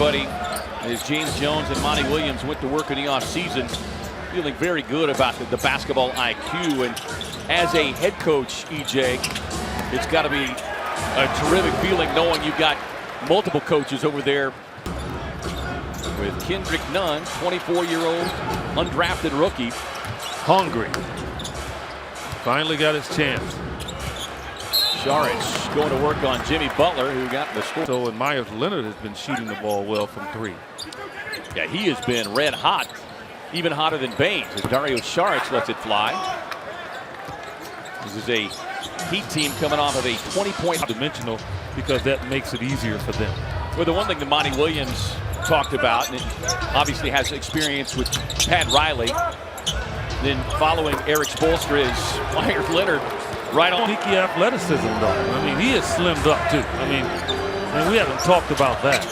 everybody, as James Jones and Monty Williams went to work in the offseason, feeling very good about the basketball IQ. And as a head coach, EJ, it's got to be a terrific feeling knowing you've got multiple coaches over there with Kendrick Nunn, 24-year-old undrafted rookie. Hungry. Finally got his chance. Saric going to work on Jimmy Butler, who got the score. So, and Myers Leonard has been shooting the ball well from three. Yeah, he has been red hot, even hotter than Baines, as Dario Saric lets it fly. This is a Heat team coming off of a 20-point dimensional, because that makes it easier for them. Well, the one thing that Monty Williams talked about, and obviously has experience with Pat Riley, then following Eric Spoelstra is Myers Leonard right on. Sneaky athleticism, though. I mean, he is slimmed up, too. I mean, we haven't talked about that.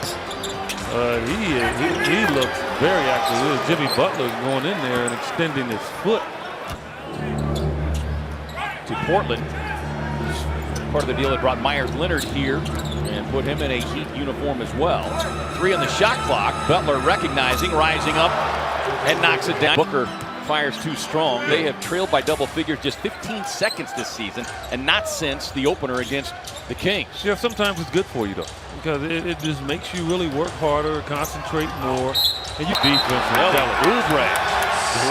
He looks very active. Jimmy Butler going in there and extending his foot. To Portland. Part of the deal that brought Myers Leonard here and put him in a Heat uniform as well. 3 on the shot clock. Butler recognizing, rising up, and knocks it down. Booker fires too strong. They have trailed by double figures just 15 seconds this season, and not since the opener against the Kings. Yeah, sometimes it's good for you, though, because it just makes you really work harder, concentrate more, and you defense. Oubre,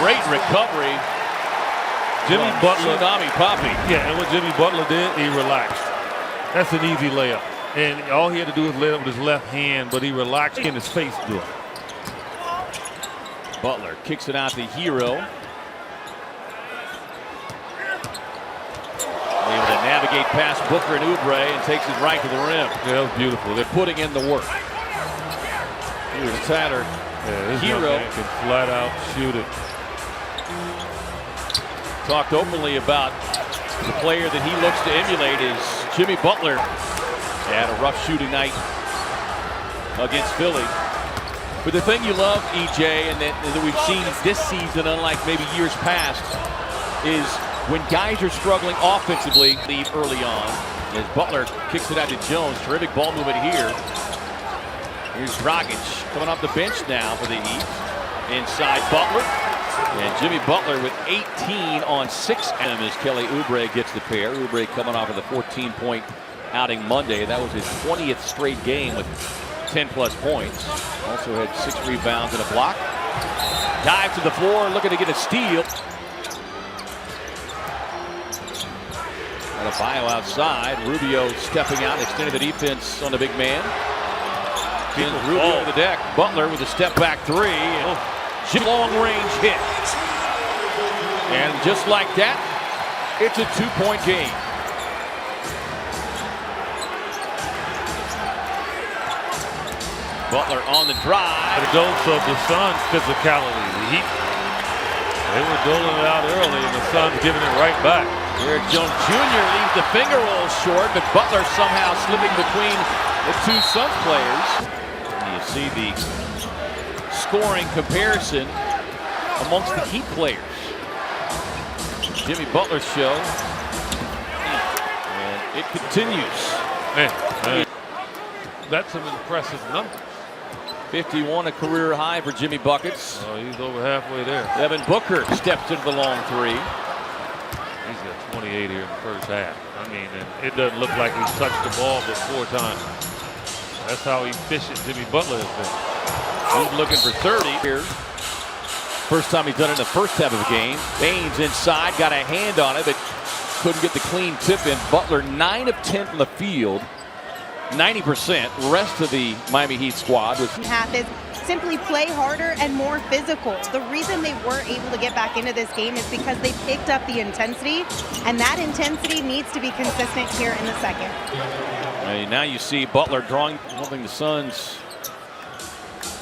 great recovery. Jimmy Butler. Tsunami Poppy. Yeah, and what Jimmy Butler did, he relaxed. That's an easy layup. And all he had to do was lay it up with his left hand, but he relaxed in his face do it. Butler kicks it out to Hero. Able to navigate past Booker and Oubre and takes it right to the rim. Yeah, that was beautiful. They're putting in the work. Here's Tyler. Yeah, Hero can flat out shoot it. Talked openly about the player that he looks to emulate is Jimmy Butler. They had a rough shooting night against Philly. But the thing you love, EJ, and that we've seen this season, unlike maybe years past, is when guys are struggling offensively, lead early on. As Butler kicks it out to Jones, terrific ball movement here. Here's Dragic coming off the bench now for the Heat. Inside Butler. And Jimmy Butler with 18 on 6 as Kelly Oubre gets the pair. Oubre coming off of the 14-point outing Monday. That was his 20th straight game with 10-plus points. Also had 6 rebounds and a block. Dive to the floor, looking to get a steal. Adebayo outside. Rubio stepping out, extending the defense on the big man. Rubio to the deck. Butler with a step-back 3. Long-range hit. And just like that, it's a 2-point game. Butler on the drive. The dose of the Suns' physicality. The Heat, they were doling it out early, and the Suns giving it right back. Eric Jones Jr. leaves the finger roll short, but Butler somehow slipping between the 2 Suns players. And you see the scoring comparison amongst the Heat players. Jimmy Butler's show, and it continues. Man, that's an impressive number. 51, a career high for Jimmy Buckets. Oh, he's over halfway there. Devin Booker steps into the long 3. He's got 28 here in the first half. I mean, and it doesn't look like he's touched the ball but 4 times. That's how efficient Jimmy Butler has been. He's looking for 30 here. First time he's done it in the first half of the game. Baines inside, got a hand on it, but couldn't get the clean tip in. Butler 9 of 10 from the field, 90%. The rest of the Miami Heat squad was half is simply play harder and more physical. The reason they weren't able to get back into this game is because they picked up the intensity, and that intensity needs to be consistent here in the second. Now you see Butler drawing. One thing the Suns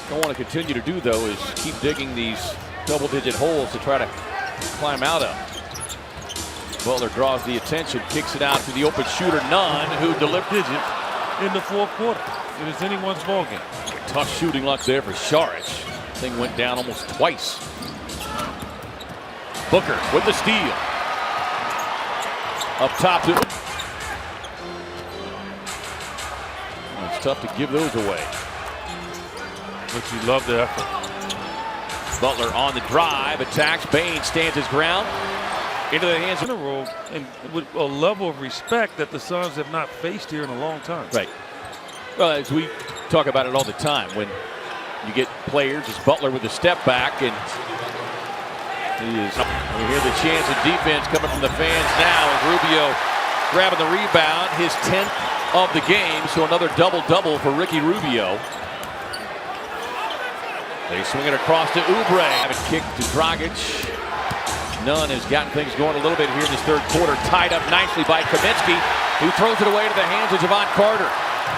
don't want to continue to do, though, is keep digging these double-digit holes to try to climb out of. Butler draws the attention, kicks it out to the open shooter, Nunn, who delivered in the 4th quarter. It is anyone's ball game. Tough shooting luck there for Saric. Thing went down almost twice. Booker with the steal. Up top to it. It's tough to give those away. but you love the effort. Butler on the drive, attacks. Bain stands his ground. Into the hands In a row, and with a level of respect that the Suns have not faced here in a long time. Right. Well, as we talk about it all the time, when you get players as Butler with a step back, and we hear the chance of defense coming from the fans now, and Rubio grabbing the rebound, his 10th of the game, so another double-double for Ricky Rubio. They swing it across to Oubre. Have a kick to Dragic. Nunn has gotten things going a little bit here in this third quarter. Tied up nicely by Kaminsky, who throws it away to the hands of Javon Carter.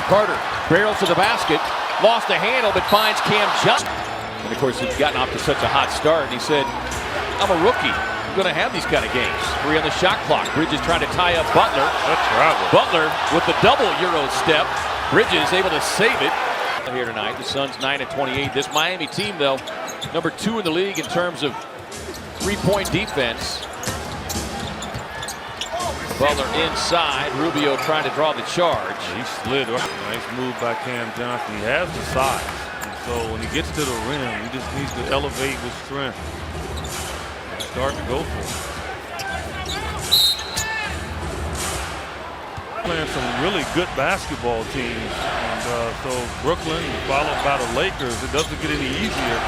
Carter barrels to the basket, lost the handle, but finds Cam Johnson. And of course, he's gotten off to such a hot start. And he said, I'm a rookie. I'm going to have these kind of games. 3 on the shot clock. Bridges trying to tie up Butler. That's travel. Butler with the double Euro step. Bridges able to save it. Here tonight, the Suns 9-28. This Miami team, though, number 2 in the league in terms of three-point defense. Butler inside. Rubio trying to draw the charge. He slid. Nice move by Cam Johnson. He has the size. And so when he gets to the rim, he just needs to elevate with strength. Start to go for it. Playing some really good basketball teams. And so Brooklyn, followed by the Lakers, it doesn't get any easier,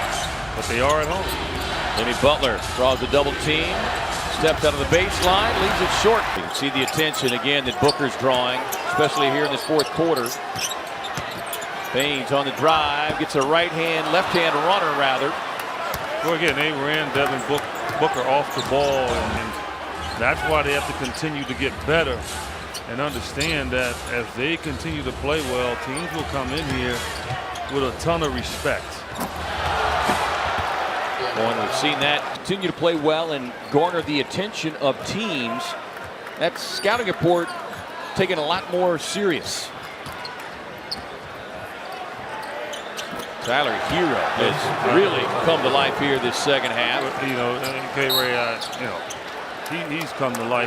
but they are at home. Jimmy Butler draws a double team, steps out of the baseline, leaves it short. You can see the attention again that Booker's drawing, especially here in this fourth quarter. Baines on the drive, gets a left-hand runner rather. Well, again, they ran Devin Booker off the ball, and that's why they have to continue to get better and understand that as they continue to play well, teams will come in here with a ton of respect. And we've seen that continue to play well and garner the attention of teams. That scouting report taken a lot more serious. Tyler Hero has really come to life here this second half. You know, K-Ray, he's come to life